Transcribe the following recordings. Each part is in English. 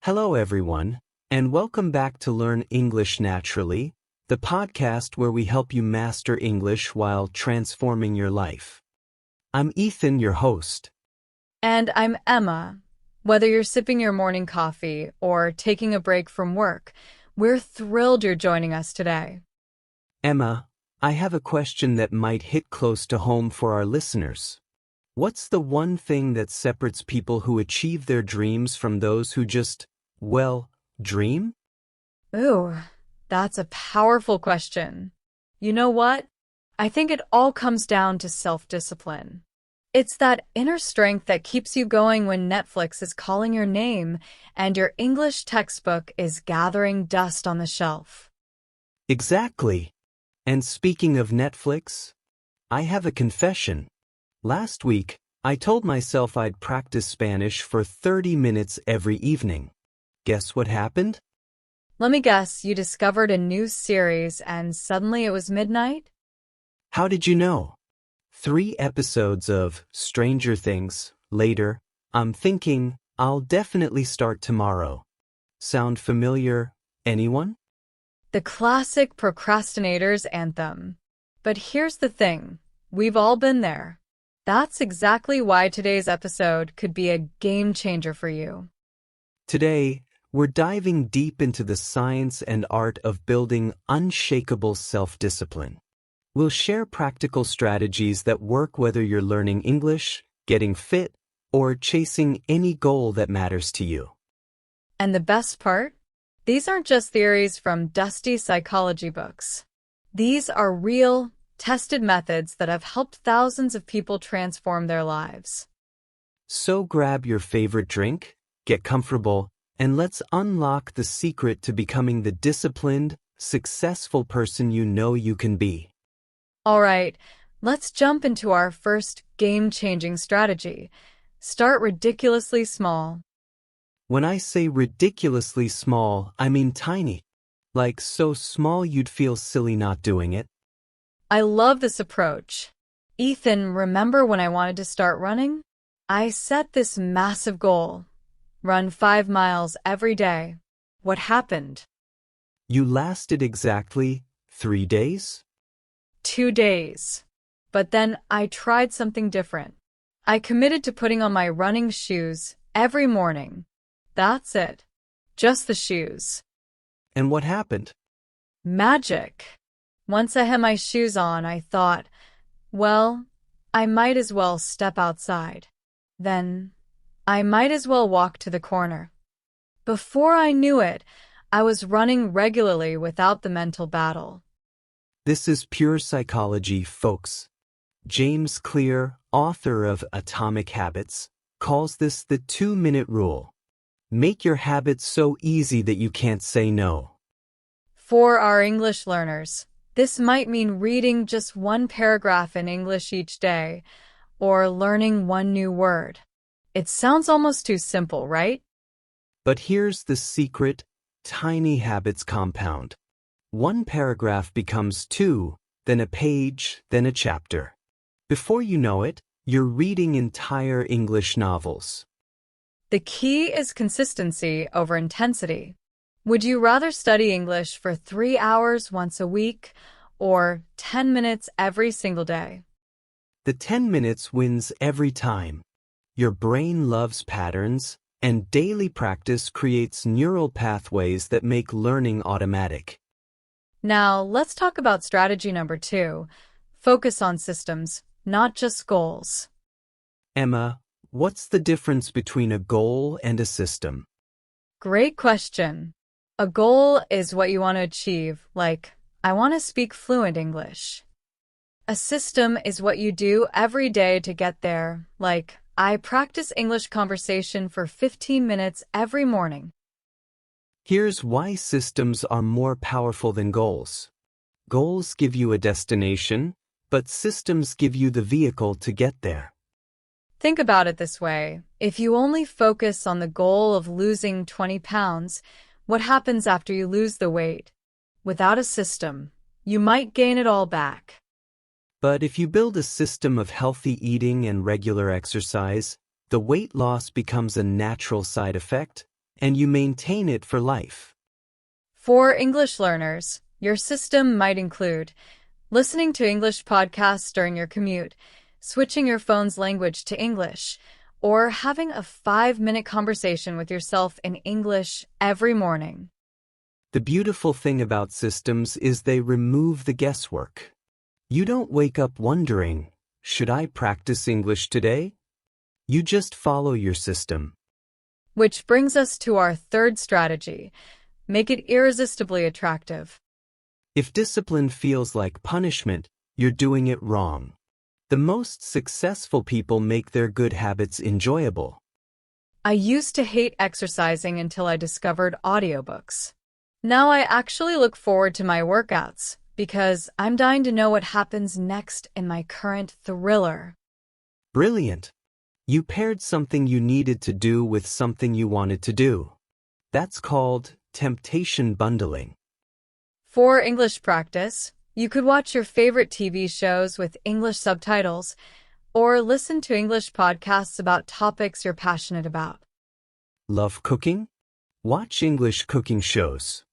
Hello, everyone, and welcome back to Learn English Naturally, the podcast where we help you master English while transforming your life. I'm Ethan, your host. And I'm Emma. Whether you're sipping your morning coffee or taking a break from work, we're thrilled you're joining us today. Emma, I have a question that might hit close to home for our listeners. What's the one thing that separates people who achieve their dreams from those who just, dream? Ooh, that's a powerful question. You know what? I think it all comes down to self-discipline. It's that inner strength that keeps you going when Netflix is calling your name and your English textbook is gathering dust on the shelf. Exactly. And speaking of Netflix, I have a confession. Last week, I told myself I'd practice Spanish for 30 minutes every evening. Guess what happened? Let me guess, you discovered a new series and suddenly it was midnight? How did you know? 3 episodes of Stranger Things later, I'm thinking I'll definitely start tomorrow. Sound familiar, anyone? The classic procrastinator's anthem. But here's the thing, we've all been there. That's exactly why today's episode could be a game changer for you. Today, we're diving deep into the science and art of building unshakable self-discipline. We'll share practical strategies that work whether you're learning English, getting fit, or chasing any goal that matters to you. And the best part? These aren't just theories from dusty psychology books. These are real, tested methods that have helped thousands of people transform their lives. So grab your favorite drink, get comfortable, and let's unlock the secret to becoming the disciplined, successful person you know you can be. All right, let's jump into our first game-changing strategy. Start ridiculously small. When I say ridiculously small, I mean tiny. Like so small you'd feel silly not doing it. I love this approach. Ethan, remember when I wanted to start running? I set this massive goal. Run 5 miles every day. What happened? You lasted exactly 3 days? 2 days. But then I tried something different. I committed to putting on my running shoes every morning. That's it. Just the shoes. And what happened? Magic. Once I had my shoes on, I thought, I might as well step outside. Then, I might as well walk to the corner. Before I knew it, I was running regularly without the mental battle. This is pure psychology, folks. James Clear, author of Atomic Habits, calls this the 2-minute rule. Make your habits so easy that you can't say no. For our English learners, this might mean reading just 1 paragraph in English each day, or learning 1 new word. It sounds almost too simple, right? But here's the secret: tiny habits compound. 1 paragraph becomes 2, then a page, then a chapter. Before you know it, you're reading entire English novels. The key is consistency over intensity. Would you rather study English for 3 hours once a week or 10 minutes every single day? The 10 minutes wins every time. Your brain loves patterns, and daily practice creates neural pathways that make learning automatic. Now, let's talk about strategy number 2. Focus on systems, not just goals. Emma, what's the difference between a goal and a system? Great question. A goal is what you want to achieve, like, I want to speak fluent English. A system is what you do every day to get there, like, I practice English conversation for 15 minutes every morning. Here's why systems are more powerful than goals. Goals give you a destination, but systems give you the vehicle to get there. Think about it this way. If you only focus on the goal of losing 20 pounds, what happens after you lose the weight? Without a system, you might gain it all back. But if you build a system of healthy eating and regular exercise, the weight loss becomes a natural side effect, and you maintain it for life. For English learners, your system might include listening to English podcasts during your commute, switching your phone's language to English, or having a 5-minute conversation with yourself in English every morning. The beautiful thing about systems is they remove the guesswork. You don't wake up wondering, should I practice English today? You just follow your system. Which brings us to our third strategy: make it irresistibly attractive. If discipline feels like punishment, you're doing it wrong. The most successful people make their good habits enjoyable. I used to hate exercising until I discovered audiobooks. Now I actually look forward to my workouts because I'm dying to know what happens next in my current thriller. Brilliant. You paired something you needed to do with something you wanted to do. That's called temptation bundling. For English practice, you could watch your favorite TV shows with English subtitles or listen to English podcasts about topics you're passionate about. Love cooking? Watch English cooking shows.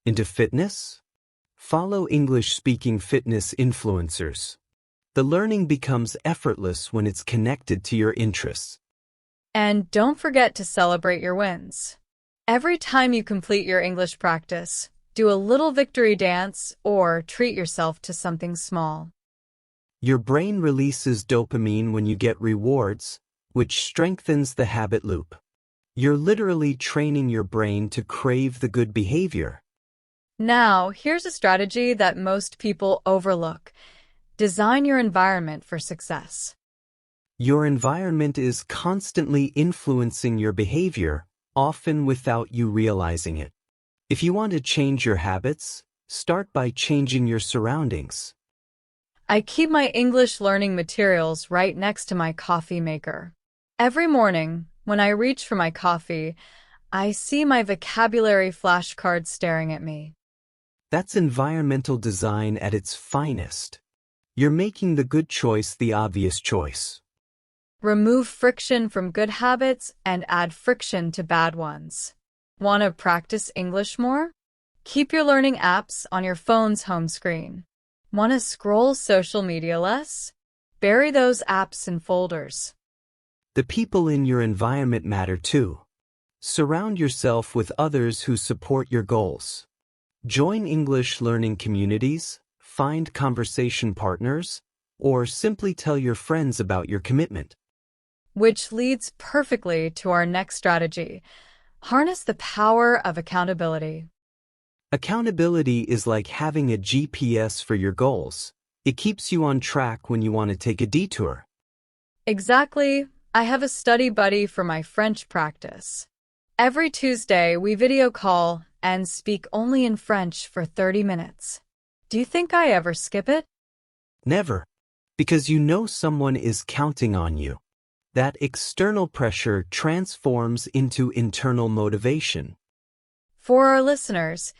Into fitness? Follow English-speaking fitness influencers. The learning becomes effortless when it's connected to your interests. And don't forget to celebrate your wins. Every time you complete your English practice, do a little victory dance or treat yourself to something small. Your brain releases dopamine when you get rewards, which strengthens the habit loop. You're literally training your brain to crave the good behavior. Now, here's a strategy that most people overlook. Design your environment for success. Your environment is constantly influencing your behavior, often without you realizing it. If you want to change your habits, start by changing your surroundings. I keep my English learning materials right next to my coffee maker. Every morning, when I reach for my coffee, I see my vocabulary flashcards staring at me. That's environmental design at its finest. You're making the good choice the obvious choice. Remove friction from good habits and add friction to bad ones. Want to practice English more? Keep your learning apps on your phone's home screen. Want to scroll social media less? Bury those apps in folders. The people in your environment matter too. Surround yourself with others who support your goals. Join English learning communities, find conversation partners, or simply tell your friends about your commitment. Which leads perfectly to our next strategy. Harness the power of accountability. Accountability is like having a GPS for your goals. It keeps you on track when you want to take a detour. Exactly. I have a study buddy for my French practice. Every Tuesday, we video call and speak only in French for 30 minutes. Do you think I ever skip it? Never. Because you know someone is counting on you. That external pressure transforms into internal motivation. For our listeners,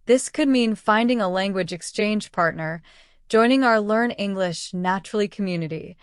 this could mean finding a language exchange partner, joining our Learn English Naturally community,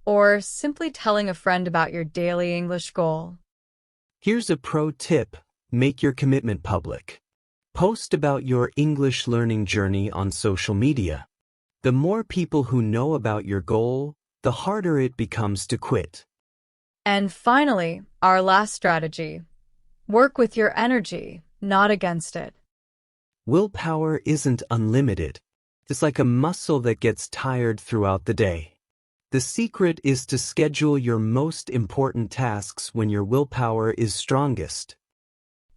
or simply telling a friend about your daily English goal. Here's a pro tip: make your commitment public. Post about your English learning journey on social media. The more people who know about your goal, the harder it becomes to quit. And finally, our last strategy. Work with your energy, not against it. Willpower isn't unlimited. It's like a muscle that gets tired throughout the day. The secret is to schedule your most important tasks when your willpower is strongest.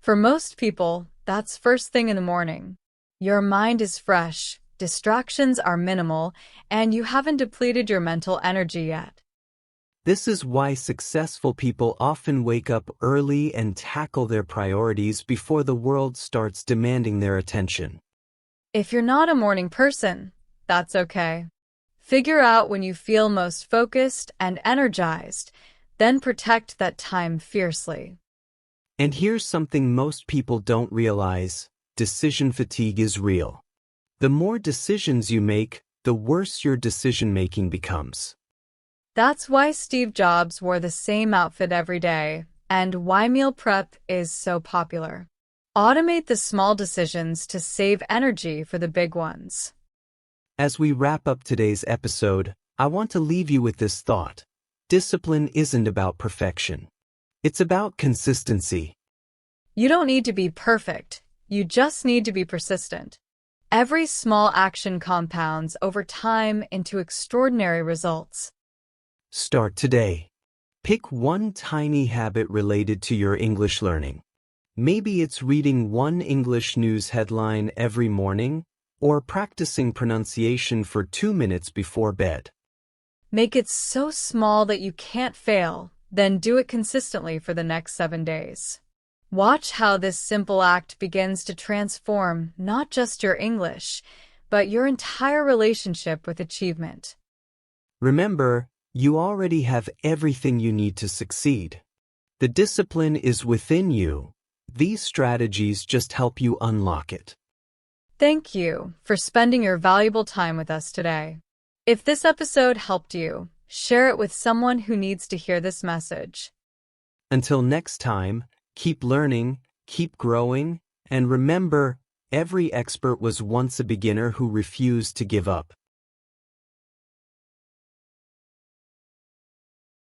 For most people, that's first thing in the morning. Your mind is fresh, distractions are minimal, and you haven't depleted your mental energy yet. This is why successful people often wake up early and tackle their priorities before the world starts demanding their attention. If you're not a morning person, that's okay. Figure out when you feel most focused and energized, then protect that time fiercely. And here's something most people don't realize: decision fatigue is real. The more decisions you make, the worse your decision-making becomes. That's why Steve Jobs wore the same outfit every day, and why meal prep is so popular. Automate the small decisions to save energy for the big ones. As we wrap up today's episode, I want to leave you with this thought. Discipline isn't about perfection. It's about consistency. You don't need to be perfect. You just need to be persistent. Every small action compounds over time into extraordinary results. Start today. Pick one tiny habit related to your English learning. Maybe it's reading one English news headline every morning, or practicing pronunciation for 2 minutes before bed. Make it so small that you can't fail, then do it consistently for the next 7 days. Watch how this simple act begins to transform not just your English, but your entire relationship with achievement. Remember, you already have everything you need to succeed. The discipline is within you. These strategies just help you unlock it. Thank you for spending your valuable time with us today. If this episode helped you, share it with someone who needs to hear this message. Until next time, keep learning, keep growing, and remember, every expert was once a beginner who refused to give up.